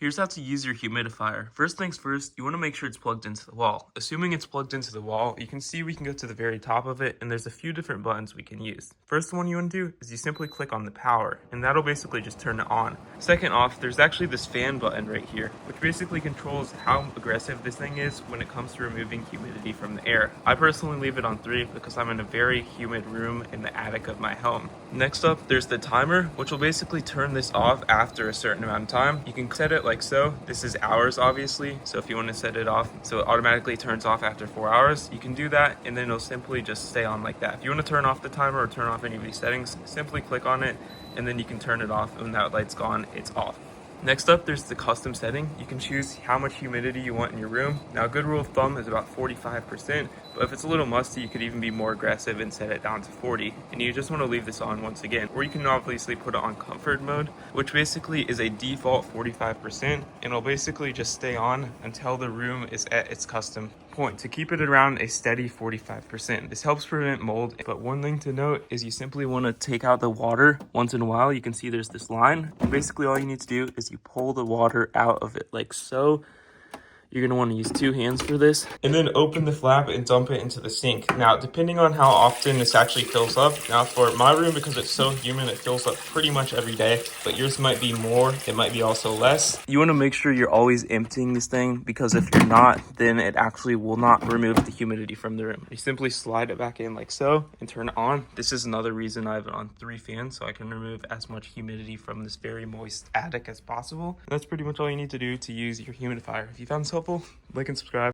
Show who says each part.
Speaker 1: Here's how to use your humidifier. First things first, you want to make sure it's plugged into the wall. Assuming it's plugged into the wall, you can see we can go to the very top of it, and there's a few different buttons we can use. First one you want to do is you simply click on the power, and that'll basically just turn it on. Second off, there's actually this fan button right here, which basically controls how aggressive this thing is when it comes to removing humidity from the air. I personally leave it on 3 because I'm in a very humid room in the attic of my home. Next up, there's the timer, which will basically turn this off after a certain amount of time. You can set it like so. This is hours, obviously, so if you want to set it off so it automatically turns off after 4 hours, you can do that, and then it'll simply just stay on like that. If you want to turn off the timer or turn off any of these settings, simply click on it, and then you can turn it off, and when that light's gone, it's off. Next up, there's the custom setting. You can choose how much humidity you want in your room. Now, a good rule of thumb is about 45%, but if it's a little musty, you could even be more aggressive and set it down to 40. And you just want to leave this on once again. Or you can obviously put it on comfort mode, which basically is a default 45%, and it'll basically just stay on until the room is at its custom point to keep it around a steady 45%. This helps prevent mold, but one thing to note is you simply want to take out the water once in a while. You can see there's this line, and basically all you need to do is you pull the water out of it like so. You're going to want to use 2 hands for this, and then open the flap and dump it into the sink. Now, depending on how often this actually fills up, now for my room, because it's so humid, it fills up pretty much every day, but yours might be more, it might be also less. You want to make sure you're always emptying this thing, because if you're not, then it actually will not remove the humidity from the room. You simply slide it back in like so and turn it on. This is another reason I have it on 3 fans, so I can remove as much humidity from this very moist attic as possible. And that's pretty much all you need to do to use your humidifier. If you found this helpful, like and subscribe.